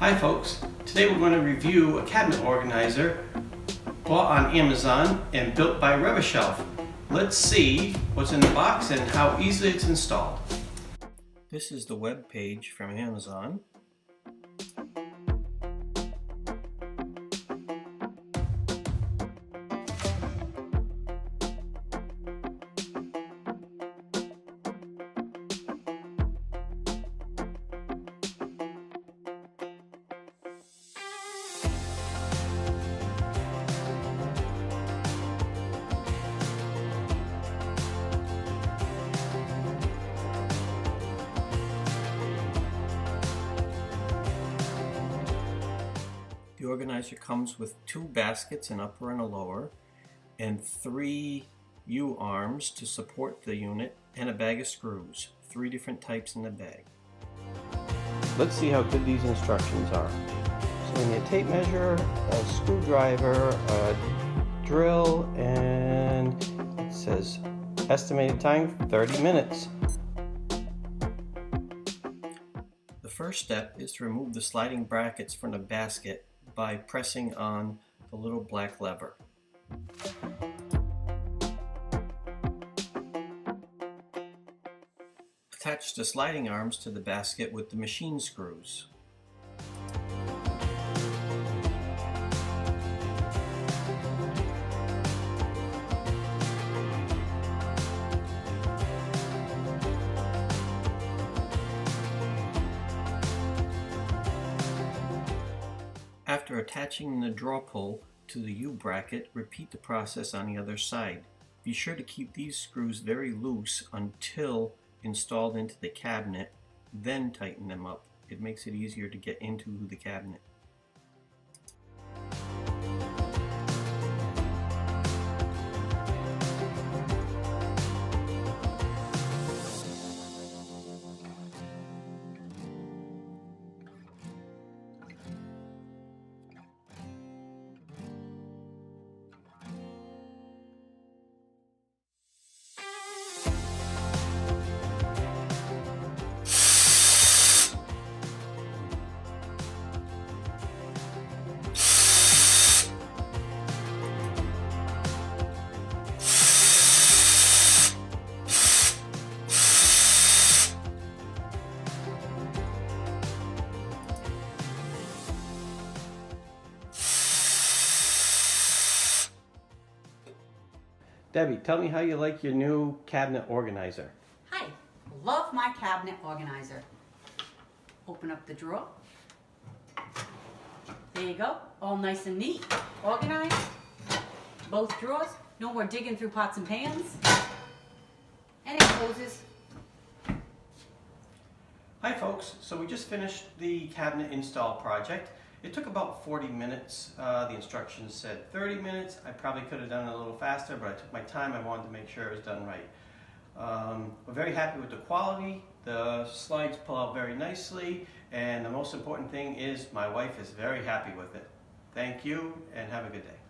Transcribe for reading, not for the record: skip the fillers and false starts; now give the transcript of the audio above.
Hi folks, today we're going to review a cabinet organizer bought on Amazon and built by Revishelf. Let's see what's in the box and how easily it's installed. This is the web page from Amazon. The organizer comes with two baskets, an upper and a lower, and three U-arms to support the unit, and a bag of screws. 3 different types in the bag. Let's see how good these instructions are. So we need a tape measure, a screwdriver, a drill, and it says estimated time 30 minutes. The first step is to remove the sliding brackets from the basket by pressing on the little black lever. Attach the sliding arms to the basket with the machine screws. After attaching the draw pull to the U-bracket, repeat the process on the other side. Be sure to keep these screws very loose until installed into the cabinet, then tighten them up. It makes it easier to get into the cabinet. Debbie, tell me how you like your new cabinet organizer. Hi, love my cabinet organizer. Open up the drawer. There you go, all nice and neat, organized. Both drawers, no more digging through pots and pans. And it closes. Hi folks, so we just finished the cabinet install project. It took about 40 minutes. The instructions said 30 minutes. I probably could have done it a little faster, but I took my time. I wanted to make sure it was done right. We're very happy with the quality. The slides pull out very nicely, and the most important thing is my wife is very happy with it. Thank you, and have a good day.